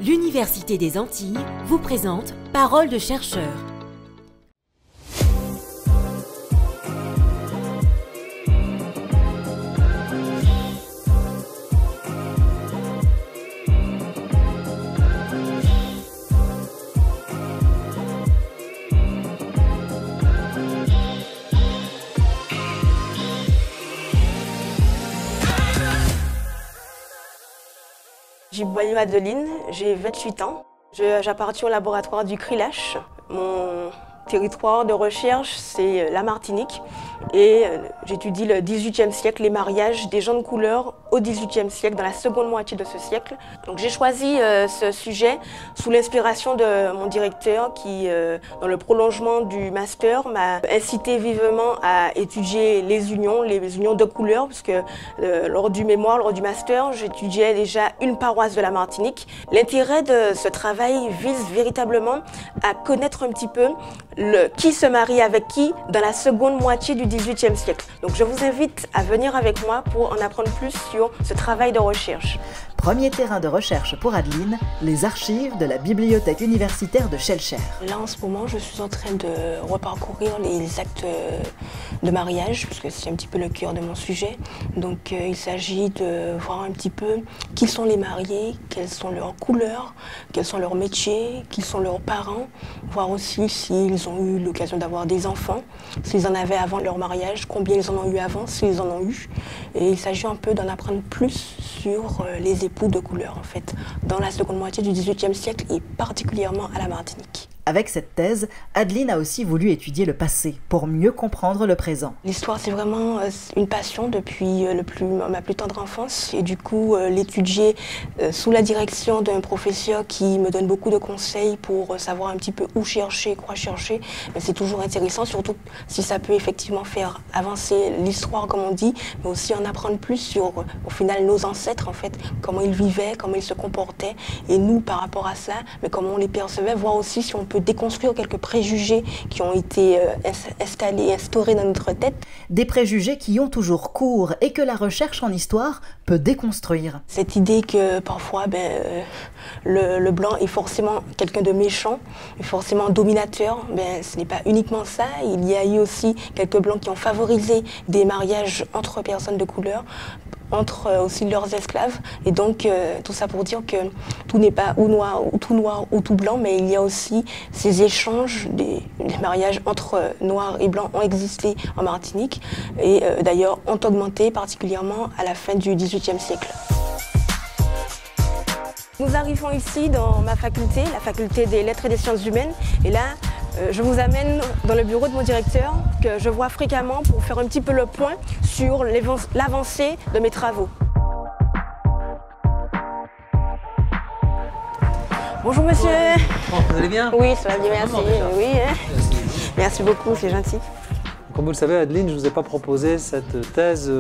L'Université des Antilles vous présente Parole de chercheur. Je m'appelle Adeline, j'ai 28 ans. J'appartiens au laboratoire du CRILACH. Mon territoire de recherche, c'est la Martinique. Et j'étudie le XVIIIe siècle, les mariages des gens de couleur au XVIIIe siècle, dans la seconde moitié de ce siècle. Donc j'ai choisi ce sujet sous l'inspiration de mon directeur qui, dans le prolongement du master, m'a incité vivement à étudier les unions de couleur, parce que lors du mémoire, lors du master, j'étudiais déjà une paroisse de la Martinique. L'intérêt de ce travail vise véritablement à connaître un petit peu qui se marie avec qui dans la seconde moitié du XVIIIe siècle. Donc je vous invite à venir avec moi pour en apprendre plus sur ce travail de recherche. Premier terrain de recherche pour Adeline, les archives de la bibliothèque universitaire de Schellcher. Là en ce moment, je suis en train de reparcourir les actes de mariage, puisque c'est un petit peu le cœur de mon sujet. Donc il s'agit de voir un petit peu qui sont les mariés, quelles sont leurs couleurs, quels sont leurs métiers, qui sont leurs parents, voir aussi s'ils ont eu l'occasion d'avoir des enfants, s'ils en avaient avant leur mariage, combien ils en ont eu avant, s'ils en ont eu. Et il s'agit un peu d'en apprendre plus sur les époux de couleur, en fait, dans la seconde moitié du XVIIIe siècle et particulièrement à la Martinique. Avec cette thèse, Adeline a aussi voulu étudier le passé pour mieux comprendre le présent. L'histoire, c'est vraiment une passion depuis ma plus tendre enfance. Et du coup, l'étudier sous la direction d'un professeur qui me donne beaucoup de conseils pour savoir un petit peu où chercher, quoi chercher, c'est toujours intéressant, surtout si ça peut effectivement faire avancer l'histoire, comme on dit, mais aussi en apprendre plus sur, au final, nos ancêtres, en fait, comment ils vivaient, comment ils se comportaient, et nous, par rapport à ça, mais comment on les percevait, voir aussi si on peut déconstruire quelques préjugés qui ont été instaurés dans notre tête. Des préjugés qui ont toujours cours et que la recherche en histoire peut déconstruire. Cette idée que parfois le blanc est forcément quelqu'un de méchant, est forcément dominateur, ce n'est pas uniquement ça. Il y a eu aussi quelques blancs qui ont favorisé des mariages entre personnes de couleur, entre aussi leurs esclaves, et donc tout ça pour dire que tout n'est pas ou noir ou tout blanc, mais il y a aussi ces échanges, des mariages entre noirs et blancs ont existé en Martinique et d'ailleurs ont augmenté particulièrement à la fin du XVIIIe siècle. Nous arrivons ici dans ma faculté, la faculté des lettres et des sciences humaines, et là je vous amène dans le bureau de mon directeur que je vois fréquemment pour faire un petit peu le point sur l'avancée de mes travaux. Bonjour monsieur. Bonjour. Vous allez bien? Oui, ça va bien, merci. Oui, hein. Merci beaucoup, c'est gentil. Comme vous le savez, Adeline, je ne vous ai pas proposé cette thèse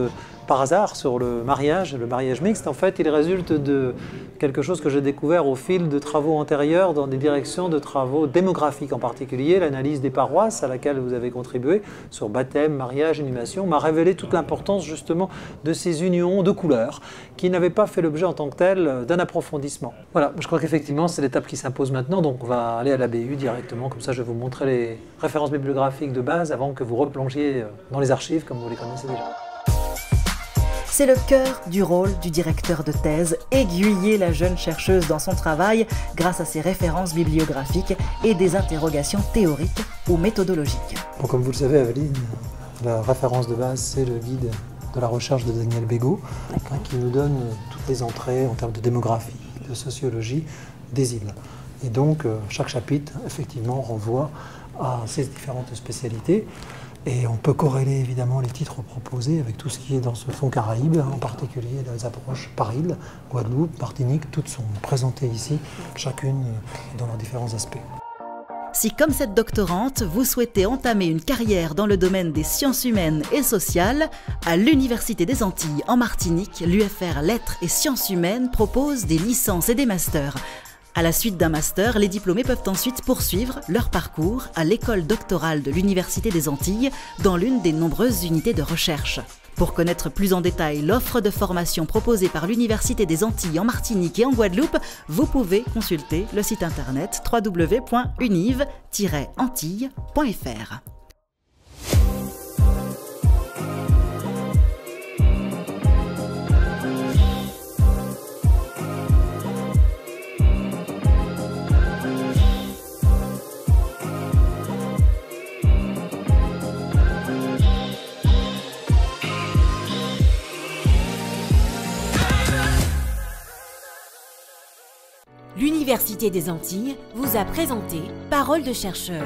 par hasard sur le mariage mixte. En fait, il résulte de quelque chose que j'ai découvert au fil de travaux antérieurs dans des directions de travaux démographiques, en particulier l'analyse des paroisses à laquelle vous avez contribué sur baptême, mariage, inhumation, m'a révélé toute l'importance justement de ces unions de couleurs qui n'avaient pas fait l'objet en tant que telles d'un approfondissement. Voilà, je crois qu'effectivement c'est l'étape qui s'impose maintenant, donc on va aller à la BU directement, comme ça je vais vous montrer les références bibliographiques de base avant que vous replongiez dans les archives comme vous les connaissez déjà. C'est le cœur du rôle du directeur de thèse, aiguiller la jeune chercheuse dans son travail grâce à ses références bibliographiques et des interrogations théoriques ou méthodologiques. Bon, comme vous le savez, Aveline, la référence de base, c'est le guide de la recherche de Daniel Bégaud, qui nous donne toutes les entrées en termes de démographie, de sociologie des îles. Et donc, chaque chapitre, effectivement, renvoie à ces différentes spécialités. Et on peut corréler évidemment les titres proposés avec tout ce qui est dans ce fonds Caraïbes, en particulier les approches par île, Guadeloupe, Martinique, toutes sont présentées ici, chacune dans leurs différents aspects. Si, comme cette doctorante, vous souhaitez entamer une carrière dans le domaine des sciences humaines et sociales, à l'Université des Antilles en Martinique, l'UFR Lettres et Sciences Humaines propose des licences et des masters. À la suite d'un master, les diplômés peuvent ensuite poursuivre leur parcours à l'école doctorale de l'Université des Antilles dans l'une des nombreuses unités de recherche. Pour connaître plus en détail l'offre de formation proposée par l'Université des Antilles en Martinique et en Guadeloupe, vous pouvez consulter le site internet www.univ-antilles.fr. L'Université des Antilles vous a présenté Parole de chercheur.